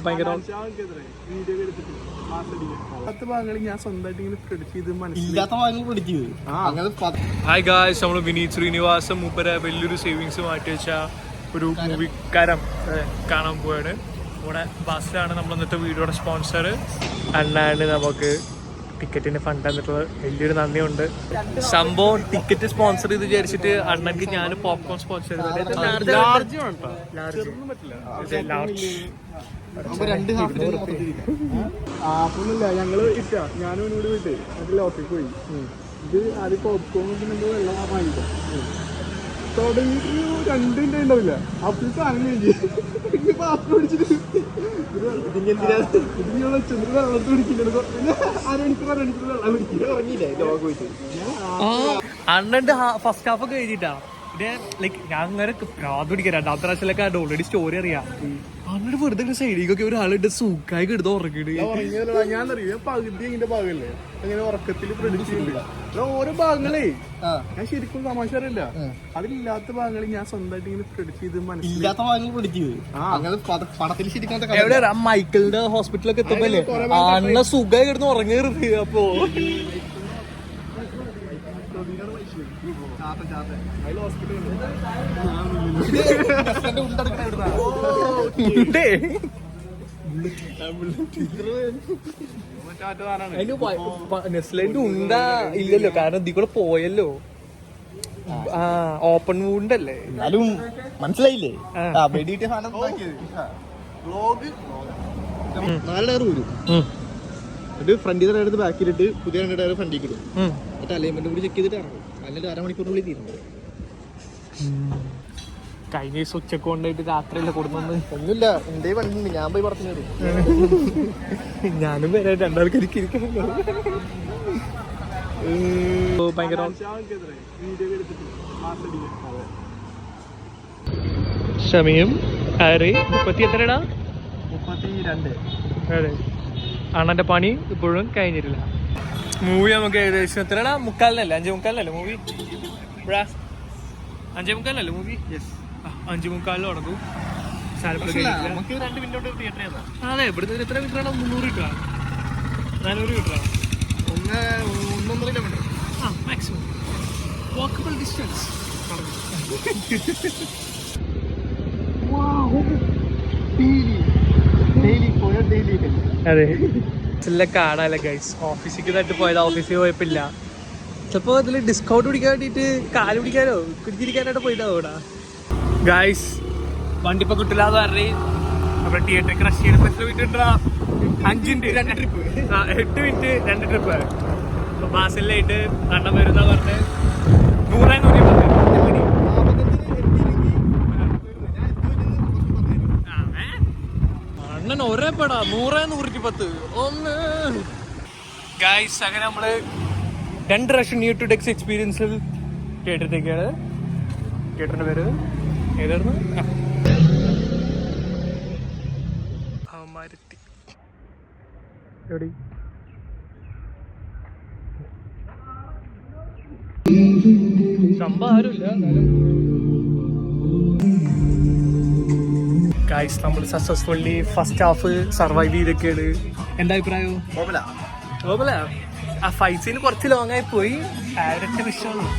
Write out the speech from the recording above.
ഭയങ്കര hi guys, നമ്മള് വിനീത് ശ്രീനിവാസം മൂപ്പരെ വലിയൊരു സേവിങ്സ് മാറ്റി വെച്ച ഒരു മൂവിക്കാരം കാണാൻ പോവാണ്. ഇവിടെ ബസ്സിലാണ് നമ്മൾ ഇന്നത്തെ വീഡിയോയുടെ സ്പോൺസർ. അണ്ണാണ് നമുക്ക് ടിക്കറ്റിന് ഫണ്ട് തന്നിട്ടുള്ളത്. വലിയൊരു നന്ദിയുണ്ട്. സംഭവം ടിക്കറ്റ് സ്പോൺസർ ചെയ്ത് വിചാരിച്ചിട്ട് അണ്ണക്ക് ഞാൻ പോപ്കോൺ സ്പോൺസർ ചെയ്തില്ല. ഞങ്ങള് ഞാനും ഇവിടെ പോയിട്ട് ലോക്കൽ പോയി. ഇത് ആദ്യം പോപ്കോൺ വെള്ളം വാങ്ങിക്കാം. തുടങ്ങിയിട്ട് 2 മിനിറ്റ് ഉണ്ടാവില്ല. അപ്പോൾ സാധനം കഴിഞ്ഞ് പാത്രം പിടിച്ചിട്ട് വെള്ളത്ത് പിടിക്കില്ല. അണ്ണന്റെ ഫസ്റ്റ് ഹാഫ് കഴിഞ്ഞിട്ടാ പിന്നെ ലൈക്ക് ഞാൻ അങ്ങനെ പ്രാന്ത് പിടിക്കാം. 2ാമത്തെ പ്രാവശ്യമൊക്കെ ഓൾറെഡി സ്റ്റോറി അറിയാം. അന്നിട്ട് വെറുതെ സൈഡിലേക്കൊക്കെ ഒരാളുണ്ട് സുഖമായി കിടന്ന് ഉറങ്ങിയിട്ട്. ഞാൻ അറിയാം പകുതി അതിന്റെ ഭാഗമല്ലേ അങ്ങനെ ഉറക്കത്തിൽ പ്രൊഡിക്റ്റ് ചെയ്യുന്നുണ്ട്. ഓരോ ഭാഗങ്ങളേ ഞാൻ ശരിക്കും തമാശ അറിയില്ല. അതിലില്ലാത്ത ഭാഗങ്ങൾ ഞാൻ സ്വന്തമായിട്ട് ഇങ്ങനെ പ്രൊഡിക്റ്റ് ചെയ്ത് മനസ്സിലാത്ത ഭാഗങ്ങൾ പ്രൊഡിക്റ്റ് ചെയ്തു. എവിടെ മൈക്കിളിന്റെ ഹോസ്പിറ്റലൊക്കെ എത്തുമ്പല്ലേ അണ്ണ സുഖമായി കിടന്ന് ഉറങ്ങരുത്. അപ്പോ നെസ്ലൈൻ്റെ ഉണ്ടാ ഇല്ലല്ലോ, കാരണം ഇതിൽ കൂടെ പോയല്ലോ. ഓപ്പൺ വൂണ്ടല്ലേ, എന്നാലും മനസ്സിലായില്ലേ. 4 ടയർ വരും. എന്നിട്ട് ഫ്രണ്ടിൽ എടുത്ത് ബാക്കിലിട്ട് പുതിയ 2 ടയർ ഫ്രണ്ടിൽ ഇടും. എന്നിട്ട് അലൈൻമെന്റ് കൂടി ചെക്ക് ചെയ്തിട്ട് ഇറങ്ങും. അല്ലെങ്കിൽ 1/2 മണിക്കൂറിനുള്ളിൽ തീരുന്നു. കഴിഞ്ഞ ദിവസം ഉച്ചക്ക് കൊണ്ടായിട്ട് രാത്രിയല്ലേ കൊടുക്കുന്നത്. ഒന്നുമില്ല, എന്തേ പണിയുണ്ട്. ഞാൻ പോയി പറഞ്ഞു തരും. ഞാനും വരാം. 2 ആൾക്കാർ ഭയങ്കര ഷമിയും ആര് 30 എത്രടാ 32. അതെ, അണ്ണന്റെ പണി ഇപ്പോഴും കഴിഞ്ഞിട്ടില്ല. മൂവി നമുക്ക് ഏകദേശം എത്രടാ 3:45 5:45 മൂവി. 5:45 മൂവി. 5:45 തുടങ്ങും. അതെ, ഇവിടുന്ന് എത്ര മീറ്ററാണ്? 300 മീറ്ററാണ്, 400 മീറ്ററാണ്, 1.5 കിലോമീറ്റർ മാക്സിമം വാക്കബിൾ ഡിസ്റ്റൻസ്. അതെ, കാണാല്ല ഗൈസ്. ഓഫീസിലേക്ക് തട്ട് പോയത്, ഓഫീസിൽ പോയപ്പില്ല. ചിലപ്പോ അതില് ഡിസ്കൗണ്ട് പിടിക്കാൻ വേണ്ടിട്ട് കാല് പിടിക്കാനോ കുടിച്ചിരിക്കാനായിട്ട് പോയിട്ടാവൂടാ ഗൈസ്. വണ്ടി ഇപ്പൊ കിട്ടില്ലാന്ന് പറഞ്ഞ് നമ്മുടെ തിയേറ്ററിൽ ക്രഷ് ചെയ്ത് എത്ര മിനിറ്റ് ഉണ്ടാ? 5 മിനിറ്റ് 2 ട്രിപ്പ്. 8 minute 2 trip. ബാസിലായിട്ട് അണ്ണൻ വരുന്ന പറഞ്ഞ് 100 അണ്ണൻ ഒരേ പെടാ 100 ഒന്ന് ഗൈസ്. അങ്ങനെ നമ്മള് 2 പ്രാവശ്യം നിയർ ടു ഡെക്സ് എക്സ്പീരിയൻസിൽ തിയേറ്ററിലേക്കാണ്. തിയേറ്ററിന്റെ പേര് ഏതായിരുന്നു? എവിടെ സംഭവം ആരുമില്ല. ഗൈസ്, നമ്മൾ സക്സസ്ഫുള്ളി ഫസ്റ്റ് ഹാഫ് സർവൈവ് ചെയ്തൊക്കെയാണ്. എന്താ അഭിപ്രായം? ആ ഫൈറ്റ് സീൻ കുറച്ച് ലോങ് ആയി പോയി. ആവറേജ് വിഷയമാണ്.